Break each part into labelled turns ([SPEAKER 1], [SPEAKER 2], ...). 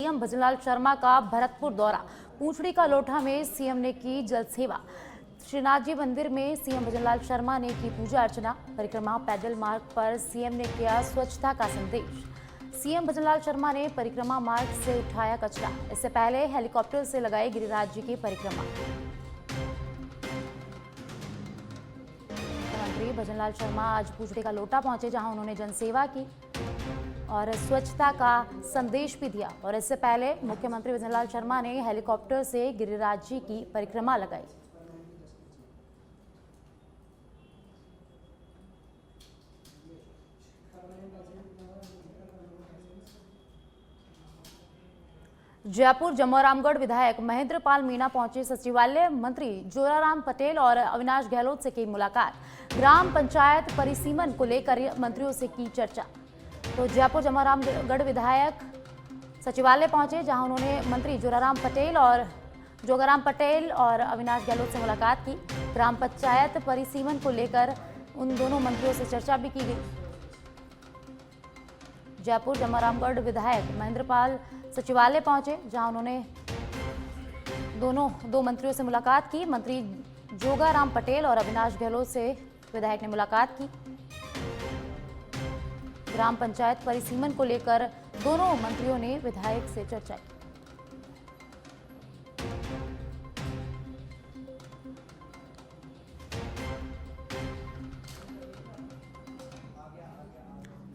[SPEAKER 1] CM Bhajanlal Sharma का भरतपुर दौरा। पूंछड़ी का लोठा में सीएम ने की जल सेवा। श्रीनाथ जी मंदिर में सीएम भजनलाल शर्मा ने की पूजा अर्चना। परिक्रमा पैदल मार्ग पर सीएम ने किया स्वच्छता का संदेश। सीएम भजनलाल शर्मा ने परिक्रमा मार्ग से उठाया कचरा। इससे पहले हेलीकॉप्टर से लगाई गिरिराज जी की परिक्रमा। मुख्यमंत्री भजनलाल शर्मा आज पूंछड़ी का लोटा पहुंचे, जहां उन्होंने जनसेवा की और स्वच्छता का संदेश भी दिया। और इससे पहले मुख्यमंत्री भजनलाल शर्मा ने हेलीकॉप्टर से गिरिराज जी की परिक्रमा लगाई। जयपुर जमोरामगढ़ विधायक महेंद्र पाल मीणा पहुंचे सचिवालय। मंत्री जोराराम पटेल और अविनाश गहलोत से की मुलाकात। ग्राम पंचायत परिसीमन को लेकर मंत्रियों से की चर्चा। तो जयपुर जमोरामगढ़ विधायक सचिवालय पहुंचे, जहां उन्होंने मंत्री जोगाराम पटेल और अविनाश गहलोत से मुलाकात की। ग्राम पंचायत परिसीमन को लेकर उन दोनों मंत्रियों से चर्चा भी की गई। जयपुर जमोरामगढ़ विधायक महेंद्र पाल सचिवालय पहुंचे, जहां उन्होंने दो मंत्रियों से मुलाकात की। मंत्री जोगाराम पटेल और अविनाश गहलोत से विधायक ने मुलाकात की। ग्राम पंचायत परिसीमन को लेकर दोनों मंत्रियों ने विधायक से चर्चा की।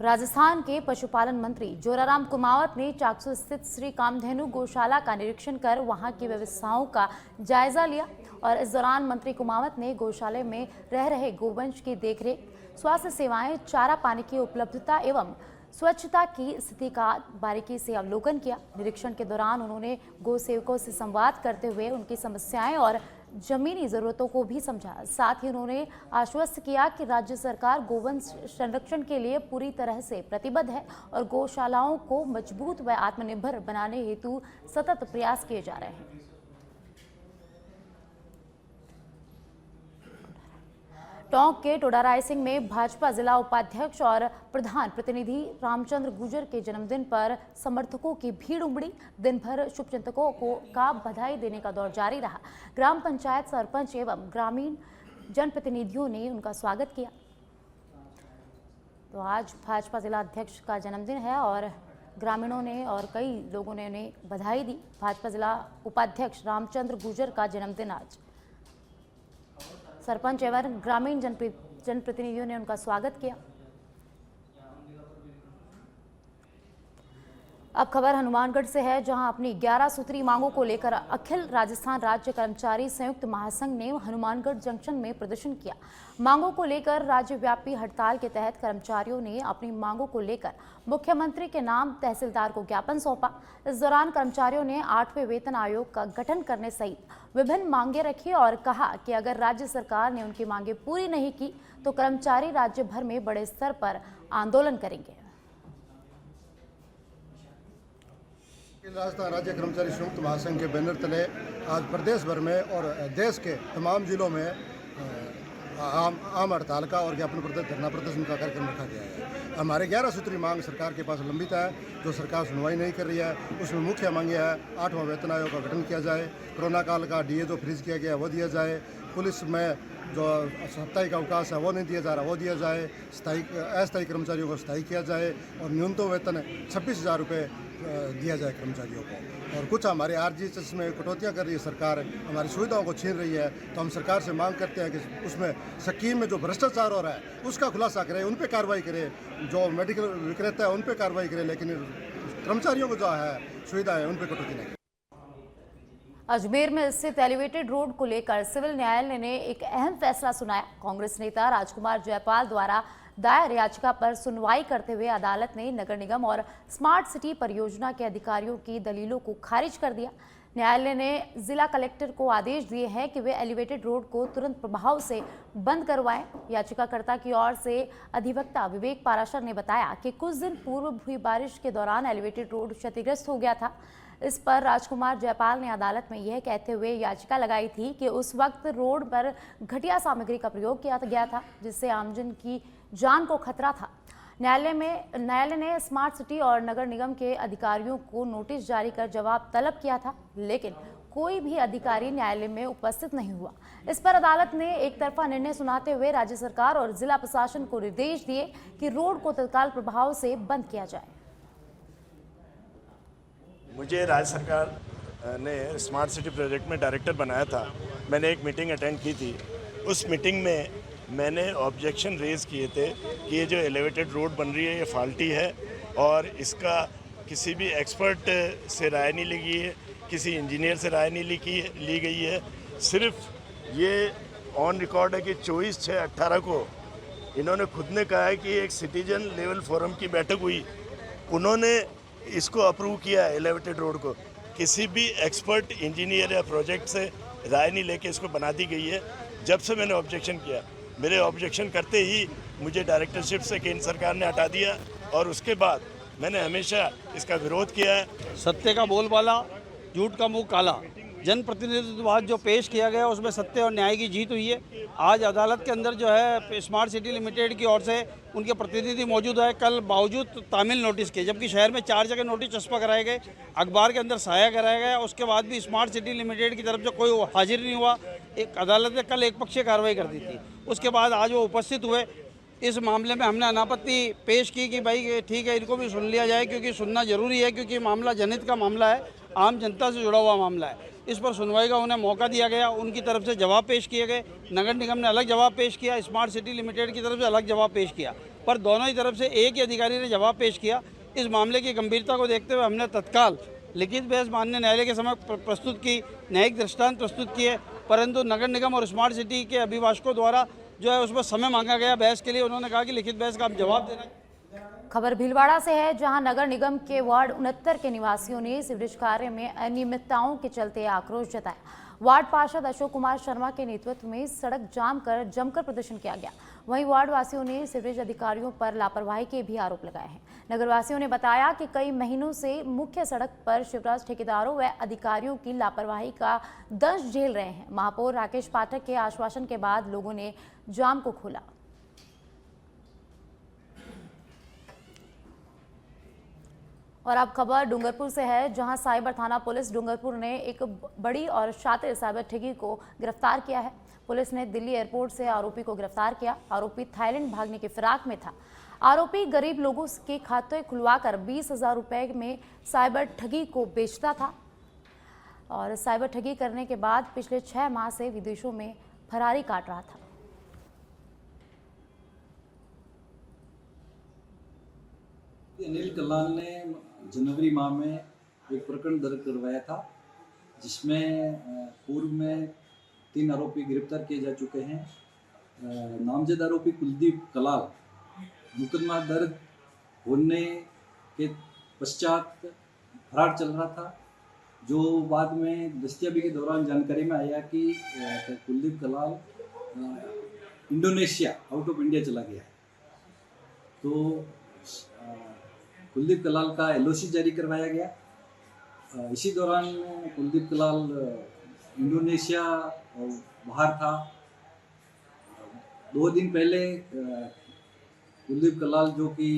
[SPEAKER 1] राजस्थान के पशुपालन मंत्री जोराराम कुमावत ने चाकसू स्थित श्री कामधेनु गौशाला का निरीक्षण कर वहां की व्यवस्थाओं का जायजा लिया। और इस दौरान मंत्री कुमावत ने गौशाले में रह रहे गोवंश की देखरेख, स्वास्थ्य सेवाएं, चारा पानी की उपलब्धता एवं स्वच्छता की स्थिति का बारीकी से अवलोकन किया। निरीक्षण के दौरान उन्होंने गौ सेवकों से संवाद करते हुए उनकी समस्याएं और जमीनी जरूरतों को भी समझा। साथ ही उन्होंने आश्वस्त किया कि राज्य सरकार गोवंश संरक्षण के लिए पूरी तरह से प्रतिबद्ध है और गौशालाओं को मजबूत व आत्मनिर्भर बनाने हेतु सतत प्रयास किए जा रहे हैं। टोंक के टोडारायसिंह में भाजपा जिला उपाध्यक्ष और प्रधान प्रतिनिधि रामचंद्र गुर्जर के जन्मदिन पर समर्थकों की भीड़ उमड़ी। दिन भर शुभचिंतकों का बधाई देने का दौर जारी रहा। ग्राम पंचायत सरपंच एवं ग्रामीण जनप्रतिनिधियों ने उनका स्वागत किया। तो आज भाजपा जिला अध्यक्ष का जन्मदिन है और ग्रामीणों ने और कई लोगों ने उन्हें बधाई दी। भाजपा जिला उपाध्यक्ष रामचंद्र गुर्जर का जन्मदिन आज। सरपंच एवं ग्रामीण जनप्रतिनिधियों ने उनका स्वागत किया। अब खबर हनुमानगढ़ से है, जहां अपनी 11 सूत्री मांगों को लेकर अखिल राजस्थान राज्य कर्मचारी संयुक्त महासंघ ने हनुमानगढ़ जंक्शन में प्रदर्शन किया। मांगों को लेकर राज्यव्यापी हड़ताल के तहत कर्मचारियों ने अपनी मांगों को लेकर मुख्यमंत्री के नाम तहसीलदार को ज्ञापन सौंपा। इस दौरान कर्मचारियों ने 8वें वेतन आयोग का गठन करने सहित विभिन्न मांगे रखी और कहा कि अगर राज्य सरकार ने उनकी मांगे पूरी नहीं की तो कर्मचारी राज्य भर में बड़े स्तर पर आंदोलन करेंगे।
[SPEAKER 2] राजस्थान राज्य कर्मचारी संयुक्त महासंघ के बैनर तले आज प्रदेश भर में और देश के तमाम जिलों में आम हड़ताल का और ज्ञापन धरना प्रदर्शन का कार्यक्रम रखा गया है। हमारे 11 सूत्री मांग सरकार के पास लंबित है, जो सरकार सुनवाई नहीं कर रही है। उसमें मुख्य मांगे है 8वां वेतन आयोग का गठन किया जाए, कोरोना काल का डीए जो फ्रीज किया गया वो दिया जाए, पुलिस में जो साप्ताहिक अवकाश है वो नहीं दिया जा रहा वो दिया जाए, अस्थायी कर्मचारियों को स्थायी किया जाए और न्यूनतम वेतन 26,000 रुपये दिया जाए कर्मचारियों को। और कुछ हमारे आरजीएस में कटौतियाँ कर रही है सरकार, हमारी सुविधाओं को छीन रही है। तो हम सरकार से मांग करते हैं कि उसमें स्कीम में जो भ्रष्टाचार हो रहा है उसका खुलासा करें, उन पर कार्रवाई करें, जो मेडिकल विक्रेता है उन पर कार्रवाई करें, लेकिन कर्मचारियों को जो है सुविधा है उन पर कटौती नहीं।
[SPEAKER 1] अजमेर में स्थित एलिवेटेड रोड को लेकर सिविल न्यायालय ने एक अहम फैसला सुनाया। कांग्रेस नेता राजकुमार जयपाल द्वारा दायर याचिका पर सुनवाई करते हुए अदालत ने नगर निगम और स्मार्ट सिटी परियोजना के अधिकारियों की दलीलों को खारिज कर दिया। न्यायालय ने जिला कलेक्टर को आदेश दिए हैं कि वे एलिवेटेड रोड को तुरंत प्रभाव से बंद करवाएं। याचिकाकर्ता की ओर से अधिवक्ता विवेक पाराशर ने बताया कि कुछ दिन पूर्व हुई बारिश के दौरान एलिवेटेड रोड क्षतिग्रस्त हो गया था। इस पर राजकुमार जयपाल ने अदालत में यह कहते हुए याचिका लगाई थी कि उस वक्त रोड पर घटिया सामग्री का प्रयोग किया गया था, जिससे आमजन की जान को खतरा था। न्यायालय ने स्मार्ट सिटी और नगर निगम के अधिकारियों को नोटिस जारी कर जवाब तलब किया था, लेकिन कोई भी अधिकारी न्यायालय में उपस्थित नहीं हुआ। इस पर अदालत ने एक तरफा निर्णय सुनाते हुए राज्य सरकार और जिला प्रशासन को निर्देश दिए कि रोड को तत्काल प्रभाव से बंद किया जाए।
[SPEAKER 3] मुझे राज्य सरकार ने स्मार्ट सिटी प्रोजेक्ट में डायरेक्टर बनाया था। मैंने एक मीटिंग अटेंड की थी। उस मीटिंग में मैंने ऑब्जेक्शन रेज़ किए थे कि ये जो एलिवेटेड रोड बन रही है ये फॉल्टी है और इसका किसी भी एक्सपर्ट से राय नहीं ली गई है, किसी इंजीनियर से राय नहीं ली गई है। सिर्फ ये ऑन रिकॉर्ड है कि 24/6/18 को इन्होंने खुद ने कहा है कि एक सिटीजन लेवल फोरम की बैठक हुई, उन्होंने इसको अप्रूव किया है एलिवेटेड रोड को। किसी भी एक्सपर्ट इंजीनियर या प्रोजेक्ट से राय नहीं लेके इसको बना दी गई है। जब से मैंने ऑब्जेक्शन किया, मेरे ऑब्जेक्शन करते ही मुझे डायरेक्टरशिप से केंद्र सरकार ने हटा दिया और उसके बाद मैंने हमेशा इसका विरोध किया है।
[SPEAKER 4] सत्य का बोलबाला, झूठ का मुंह काला। जनप्रतिनिधित्ववाद जो पेश किया गया उसमें सत्य और न्याय की जीत हुई है। आज अदालत के अंदर जो है स्मार्ट सिटी लिमिटेड की ओर से उनके प्रतिनिधि मौजूद है। कल बावजूद तामील नोटिस के, जबकि शहर में 4 जगह नोटिस चस्पा कराए गए, अखबार के अंदर साया कराया गया, उसके बाद भी स्मार्ट सिटी लिमिटेड की तरफ से कोई हाजिर नहीं हुआ। एक अदालत ने कल एक पक्षीय कार्रवाई कर दी थी, उसके बाद आज वो उपस्थित हुए। इस मामले में हमने अनापत्ति पेश की कि भाई ठीक है, इनको भी सुन लिया जाए, क्योंकि सुनना जरूरी है, क्योंकि मामला जनहित का मामला है, आम जनता से जुड़ा हुआ मामला है। इस पर सुनवाई का उन्हें मौका दिया गया, उनकी तरफ से जवाब पेश किए गए। नगर निगम ने अलग जवाब पेश किया, स्मार्ट सिटी लिमिटेड की तरफ से अलग जवाब पेश किया, पर दोनों ही तरफ से एक ही अधिकारी ने जवाब पेश किया। इस मामले की गंभीरता को देखते हुए हमने तत्काल लिखित बहस माननीय न्यायालय के समक्ष प्रस्तुत की, न्यायिक दृष्टांत प्रस्तुत किए, परंतु नगर निगम और स्मार्ट सिटी के अभिभाषकों द्वारा जो है उसमें समय मांगा गया बहस के लिए। उन्होंने कहा कि लिखित बहस का आप जवाब देना।
[SPEAKER 1] खबर भीलवाड़ा से है, जहां नगर निगम के वार्ड 69 के निवासियों ने सीवरेज कार्य में अनियमितताओं के चलते आक्रोश जताया। वार्ड पार्षद अशोक कुमार शर्मा के नेतृत्व में सड़क जाम कर जमकर प्रदर्शन किया गया। वहीं वार्ड वासियों ने सीवरेज अधिकारियों पर लापरवाही के भी आरोप लगाए हैं। नगरवासियों ने बताया कि कई महीनों से मुख्य सड़क पर शिवराज ठेकेदारों व अधिकारियों की लापरवाही का दंश झेल रहे हैं। महापौर राकेश पाठक के आश्वासन के बाद लोगों ने जाम को खोला। और अब खबर डूंगरपुर से है, जहां साइबर थाना पुलिस डूंगरपुर ने एक बड़ी और शातिर साइबर ठगी को गिरफ्तार किया है। पुलिस ने दिल्ली एयरपोर्ट से आरोपी को गिरफ्तार किया। आरोपी थाईलैंड भागने की फिराक में था। आरोपी गरीब लोगों के खाते खुलवाकर 20,000 रुपए में साइबर ठगी को बेचता था और साइबर ठगी करने के बाद पिछले 6 माह से विदेशों में फरारी काट रहा था।
[SPEAKER 5] अनिल कलाल ने जनवरी माह में एक प्रकरण दर्ज करवाया था, जिसमें पूर्व में 3 आरोपी गिरफ्तार किए जा चुके हैं। नामजद आरोपी कुलदीप कलाल मुकदमा दर्ज होने के पश्चात फरार चल रहा था, जो बाद में दस्तयाबी के दौरान जानकारी में आया कि Kuldeep Kalal Indonesia out of India चला गया है। तो कुलदीप कलाल का LOC जारी करवाया गया। इसी दौरान कुलदीप कलाल इंडोनेशिया बाहर था। 2 दिन पहले कुलदीप कलाल जो कि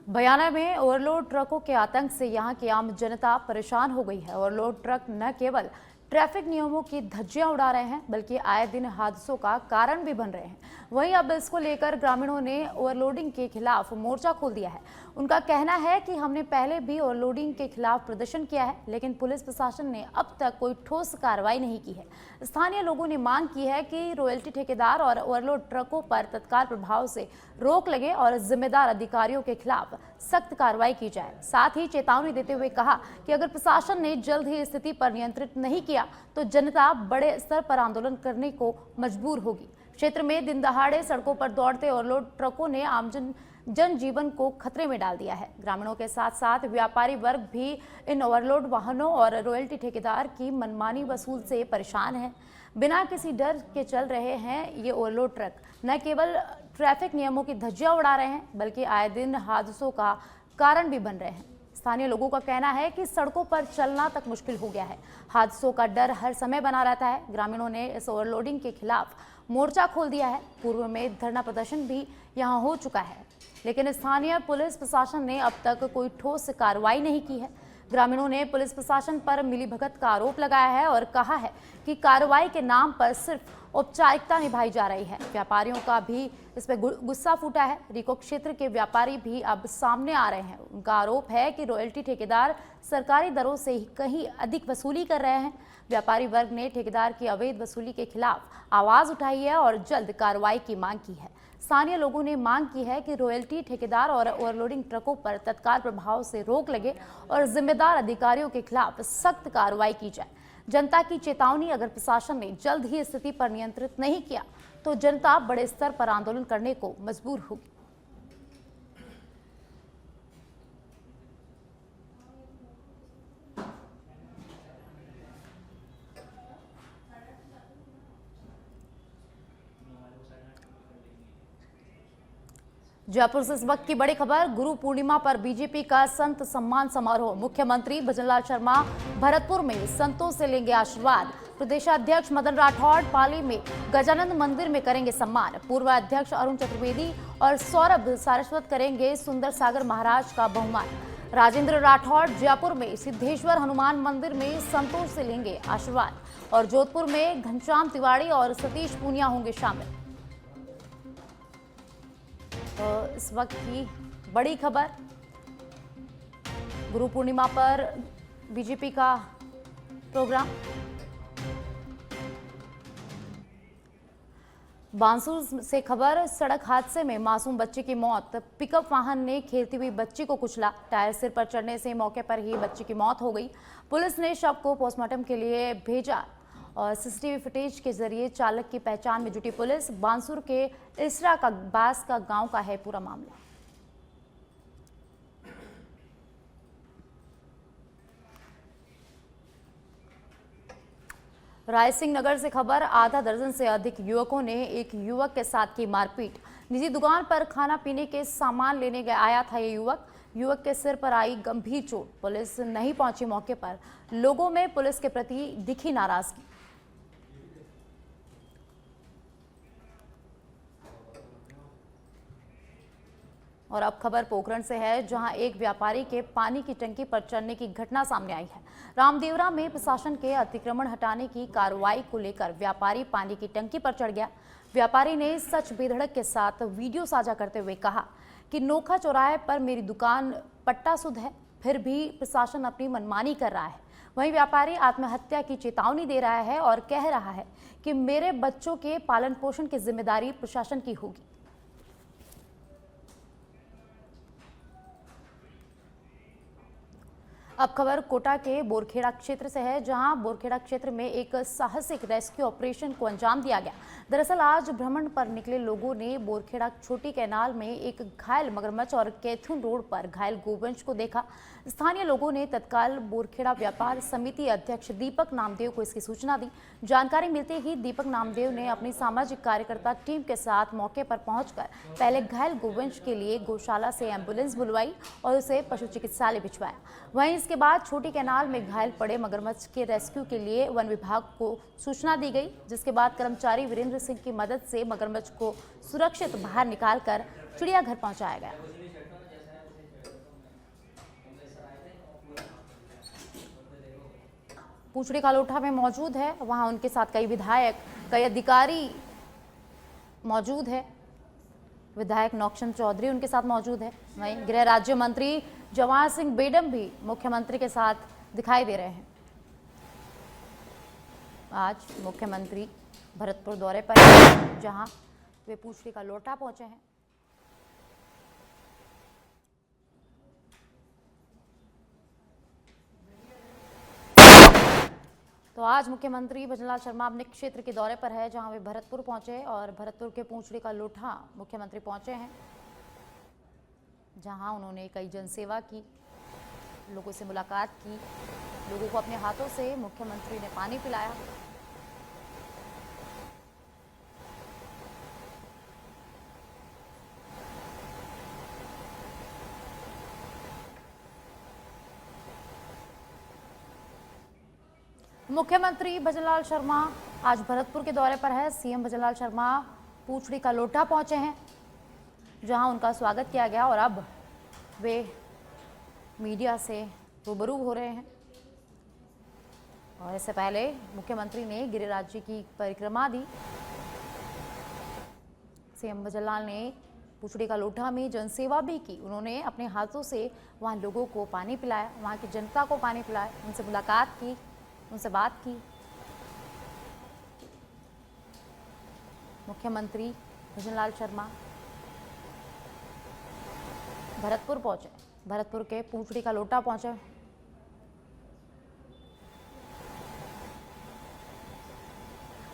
[SPEAKER 1] बयाना में ओवरलोड ट्रकों के आतंक से यहां की आम जनता परेशान हो गई है। ओवरलोड ट्रक न केवल ट्रैफिक नियमों की धज्जियां उड़ा रहे हैं, बल्कि आए दिन हादसों का कारण भी बन रहे हैं। वहीं अब इसको लेकर ग्रामीणों ने ओवरलोडिंग के खिलाफ मोर्चा खोल दिया है। उनका कहना है कि हमने पहले भी ओवरलोडिंग के खिलाफ प्रदर्शन किया है, लेकिन पुलिस प्रशासन ने अब तक कोई ठोस कार्रवाई नहीं की है। स्थानीय लोगों ने मांग की है कि रॉयल्टी ठेकेदार और ओवरलोड ट्रकों पर तत्काल प्रभाव से रोक लगे और जिम्मेदार अधिकारियों के खिलाफ सख्त कार्रवाई की जाए। साथ ही चेतावनी देते हुए कहा कि अगर प्रशासन ने जल्द ही स्थिति पर नियंत्रित नहीं किया तो जनता बड़े स्तर पर आंदोलन करने को मजबूर होगी। क्षेत्र में दिन दहाड़े सड़कों पर दौड़ते ओवरलोड ट्रकों ने आम जनजीवन को खतरे में डाल दिया है। ग्रामीणों के साथ साथ व्यापारी वर्ग भी इन ओवरलोड वाहनों और रॉयल्टी ठेकेदार की मनमानी वसूल से परेशान है। बिना किसी डर के चल रहे हैं ये ओवरलोड ट्रक। न केवल ट्रैफिक नियमों की धज्जियां उड़ा रहे हैं, बल्कि आए दिन हादसों का कारण भी बन रहे हैं। स्थानीय लोगों का कहना है कि सड़कों पर चलना तक मुश्किल हो गया है। हादसों का डर हर समय बना रहता है। ग्रामीणों ने इस ओवरलोडिंग के खिलाफ मोर्चा खोल दिया है। पूर्व में धरना प्रदर्शन भी यहां हो चुका है, लेकिन स्थानीय पुलिस प्रशासन ने अब तक कोई ठोस कार्रवाई नहीं की है। ग्रामीणों ने पुलिस प्रशासन पर मिलीभगत का आरोप लगाया है और कहा है कि कार्रवाई के नाम पर सिर्फ औपचारिकता निभाई जा रही है। व्यापारियों का भी इस पर गुस्सा फूटा है। रिको क्षेत्र के व्यापारी भी अब सामने आ रहे हैं। उनका आरोप है कि रॉयल्टी ठेकेदार सरकारी दरों से ही कहीं अधिक वसूली कर रहे हैं। व्यापारी वर्ग ने ठेकेदार की अवैध वसूली के खिलाफ आवाज उठाई है और जल्द कार्रवाई की मांग की है। स्थानीय लोगों ने मांग की है कि रॉयल्टी ठेकेदार और ओवरलोडिंग ट्रकों पर तत्काल प्रभाव से रोक लगे और जिम्मेदार अधिकारियों के खिलाफ सख्त कार्रवाई की जाए। जनता की चेतावनी, अगर प्रशासन ने जल्द ही स्थिति पर नियंत्रित नहीं किया तो जनता बड़े स्तर पर आंदोलन करने को मजबूर होगी। जयपुर से इस वक्त की बड़ी खबर। गुरु पूर्णिमा पर बीजेपी का संत सम्मान समारोह। मुख्यमंत्री भजनलाल शर्मा भरतपुर में संतों से लेंगे आशीर्वाद। प्रदेशाध्यक्ष मदन राठौड़ पाली में गजानंद मंदिर में करेंगे सम्मान। पूर्व अध्यक्ष अरुण चतुर्वेदी और सौरभ सारस्वत करेंगे सुंदर सागर महाराज का बहुमान। राजेंद्र राठौड़ जयपुर में सिद्धेश्वर हनुमान मंदिर में संतों से लेंगे आशीर्वाद और जोधपुर में घनश्याम तिवारी और सतीश पूनिया होंगे शामिल। तो इस वक्त की बड़ी खबर, गुरु पूर्णिमा पर बीजेपी का प्रोग्राम। बांसुर से खबर, सड़क हादसे में मासूम बच्चे की मौत। पिकअप वाहन ने खेलती हुई बच्ची को कुचला। टायर सिर पर चढ़ने से मौके पर ही बच्ची की मौत हो गई। पुलिस ने शव को पोस्टमार्टम के लिए भेजा और सीसीटीवी फुटेज के जरिए चालक की पहचान में जुटी पुलिस। बांसुर के इसरा का बास का गांव का है पूरा मामला। रायसिंह नगर से खबर, आधा दर्जन से अधिक युवकों ने एक युवक के साथ की मारपीट। निजी दुकान पर खाना पीने के सामान लेने आया था ये युवक के सिर पर आई गंभीर चोट। पुलिस नहीं पहुंची मौके पर। लोगों में पुलिस के प्रति दिखी नाराजगी। और अब खबर पोखरण से है, जहां एक व्यापारी के पानी की टंकी पर चढ़ने की घटना सामने आई है। रामदेवरा में प्रशासन के अतिक्रमण हटाने की कार्रवाई को लेकर व्यापारी पानी की टंकी पर चढ़ गया। व्यापारी ने सच बेधड़क के साथ वीडियो साझा करते हुए कहा कि नोखा चौराहे पर मेरी दुकान पट्टा सुध है, फिर भी प्रशासन अपनी मनमानी कर रहा है। वहीं व्यापारी आत्महत्या की चेतावनी दे रहा है और कह रहा है कि मेरे बच्चों के पालन पोषण की जिम्मेदारी प्रशासन की होगी। अब खबर कोटा के बोरखेड़ा क्षेत्र से है, जहां बोरखेड़ा क्षेत्र में एक साहसिक रेस्क्यू ऑपरेशन को अंजाम दिया गया। दरअसल आज भ्रमण पर निकले लोगों ने बोरखेड़ा छोटी कैनाल में एक घायल मगरमच्छ और कैथून रोड पर घायल गोवंश को देखा। स्थानीय लोगों ने तत्काल बोरखेड़ा व्यापार समिति अध्यक्ष दीपक नामदेव को इसकी सूचना दी। जानकारी मिलते ही दीपक नामदेव ने अपनी सामाजिक कार्यकर्ता टीम के साथ मौके पर पहुंचकर पहले घायल गोवंश के लिए गौशाला से एम्बुलेंस बुलवाई और उसे पशु चिकित्सालय भिजवाया। वहीं इसके बाद छोटी कैनाल में घायल पड़े मगरमच्छ के रेस्क्यू के लिए वन विभाग को सूचना दी गई, जिसके बाद कर्मचारी वीरेंद्र सिंह की मदद से मगरमच्छ को सुरक्षित बाहर निकालकर चिड़ियाघर पहुंचाया गया। पूछड़ी कालोठा में मौजूद है, वहां उनके साथ कई विधायक, कई अधिकारी मौजूद है। विधायक नौक्षम चौधरी उनके साथ मौजूद है। वहीं गृह राज्य मंत्री जवाहर सिंह बेडम भी मुख्यमंत्री के साथ दिखाई दे रहे हैं। आज मुख्यमंत्री भरतपुर दौरे पर हैं, जहां वे पूछड़ी का लोटा पहुंचे हैं। तो आज मुख्यमंत्री भजनलाल शर्मा अपने क्षेत्र के दौरे पर है, जहां वे भरतपुर पहुंचे और भरतपुर के पूछड़ी का लोठा मुख्यमंत्री पहुंचे हैं, जहां उन्होंने कई जनसेवा की, लोगों से मुलाकात की, लोगों को अपने हाथों से मुख्यमंत्री ने पानी पिलाया। मुख्यमंत्री भजनलाल शर्मा आज भरतपुर के दौरे पर है। सीएम भजनलाल शर्मा पूछड़ी का लोटा पहुंचे हैं, जहां उनका स्वागत किया गया और अब वे मीडिया से रूबरू हो रहे हैं। और इससे पहले मुख्यमंत्री ने गिरिराज जी की परिक्रमा दी। सीएम भजनलाल ने पूछड़ी का लोटा में जनसेवा भी की। उन्होंने अपने हाथों से वहां लोगों को पानी पिलाया, वहां की जनता को पानी पिलाया, उनसे मुलाकात की, उनसे बात की। मुख्यमंत्री भजनलाल शर्मा भरतपुर पहुंचे, भरतपुर के पूछड़ी का लोटा पहुंचे।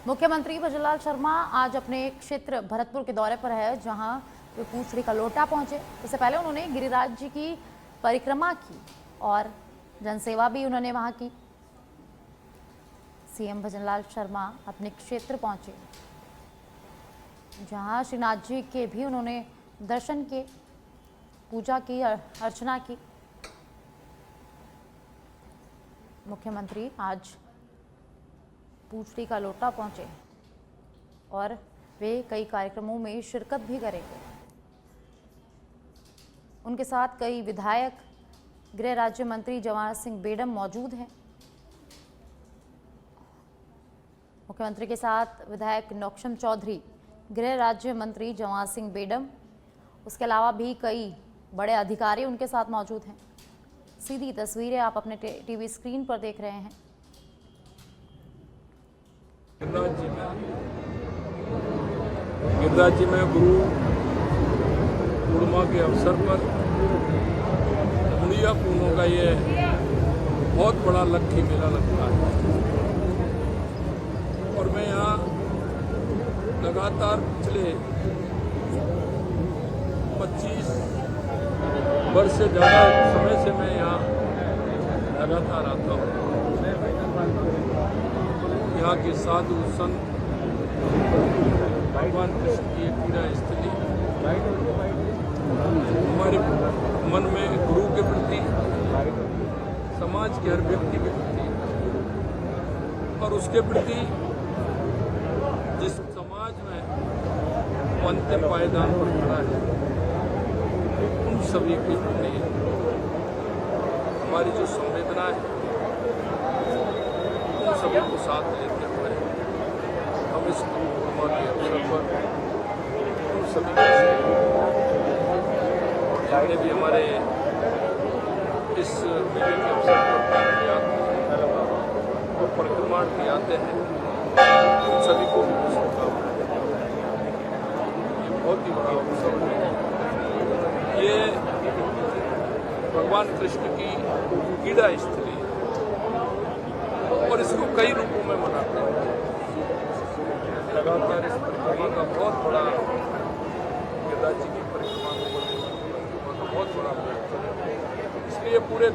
[SPEAKER 1] मुख्यमंत्री भजनलाल शर्मा आज अपने क्षेत्र भरतपुर के दौरे पर है, जहां वे पूछड़ी का लोटा पहुंचे। इससे पहले उन्होंने गिरिराज जी की परिक्रमा की और जनसेवा भी उन्होंने वहां की। सीएम भजनलाल शर्मा अपने क्षेत्र पहुंचे, जहां श्रीनाथ जी के भी उन्होंने दर्शन किए, पूजा की, अर्चना की। मुख्यमंत्री आज पूछड़ी का लोटा पहुंचे और वे कई कार्यक्रमों में शिरकत भी करेंगे। उनके साथ कई विधायक, गृह राज्य मंत्री जवाहर सिंह बेडम मौजूद हैं। मुख्यमंत्री के साथ विधायक नौक्षम चौधरी, गृह राज्य मंत्री जवाहर सिंह बेडम, उसके अलावा भी कई बड़े अधिकारी उनके साथ मौजूद हैं। सीधी तस्वीरें आप अपने टीवी स्क्रीन पर देख रहे हैं।
[SPEAKER 6] गिरिराज जी में गुरु पूर्णिमा के अवसर पर मुड़िया पूनों का ये बहुत बड़ा लक्की मेला लगता है और मैं यहाँ लगातार पिछले 25 वर्ष से ज़्यादा समय से मैं यहाँ लगातार आता हूँ। यहाँ के साधु संत, भगवान कृष्ण की क्रीड़ा स्थली हमारे मन में गुरु के प्रति, समाज के हर व्यक्ति के प्रति और उसके प्रति जिस समाज में वो अंतिम पायदान पर खड़ा है, उन सभी के प्रति हमारी जो संवेदना है, उन सभी को साथ लेते हुए हम इस गुरु पूर्णिमा के अवसर पर उन सभी जितने भी हमारे इस मेले के अवसर पर और परिक्रमार्थी आते हैं, उन सभी को भी शुभकामनाएं। ये बहुत ही बड़ा उत्सव है। ये भगवान कृष्ण की क्रीड़ा स्थली है और इसको कई रूपों में मनाते हैं। लगातार इस परिक्रमा का बहुत बड़ा, गिरिराज जी की परिक्रमा का बहुत बड़ा महत्व है। इसलिए पूरे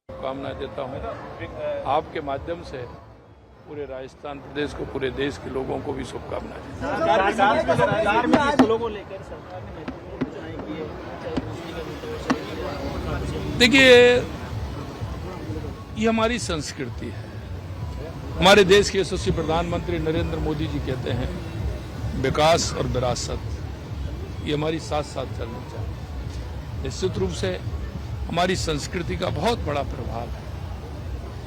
[SPEAKER 6] कामना देता हूँ आपके माध्यम से पूरे राजस्थान प्रदेश को, पूरे देश के लोगों को भी शुभकामनाएं। देखिए, ये हमारी संस्कृति है। हमारे देश के यशस्वी प्रधानमंत्री नरेंद्र मोदी जी कहते हैं विकास और विरासत, ये हमारी साथ साथ चलनी चाहिए। निश्चित रूप से हमारी संस्कृति का बहुत बड़ा प्रभाव है।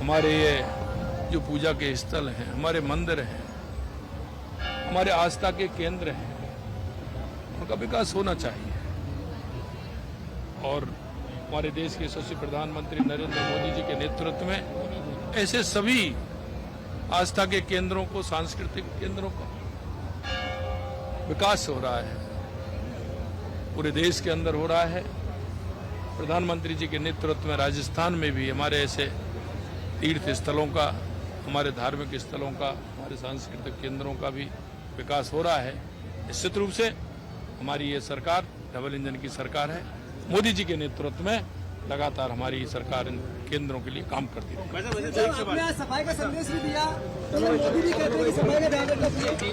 [SPEAKER 6] हमारे ये जो पूजा के स्थल हैं, हमारे मंदिर हैं, हमारे आस्था के केंद्र हैं, उनका विकास होना चाहिए। और हमारे देश के यशस्वी प्रधानमंत्री नरेंद्र मोदी जी के नेतृत्व में ऐसे सभी आस्था के केंद्रों को, सांस्कृतिक केंद्रों का विकास हो रहा है, पूरे देश के अंदर हो रहा है। प्रधानमंत्री जी के नेतृत्व में राजस्थान में भी हमारे ऐसे तीर्थ स्थलों का, हमारे धार्मिक स्थलों का, हमारे सांस्कृतिक केंद्रों का भी विकास हो रहा है। निश्चित रूप से हमारी ये सरकार डबल इंजन की सरकार है। मोदी जी के नेतृत्व में लगातार हमारी सरकार इन केंद्रों के लिए काम करती है।
[SPEAKER 7] सफाई का संदेश भी दिया, मोदी भी कहते हैं कि सफाई का ध्यान रखना चाहिए।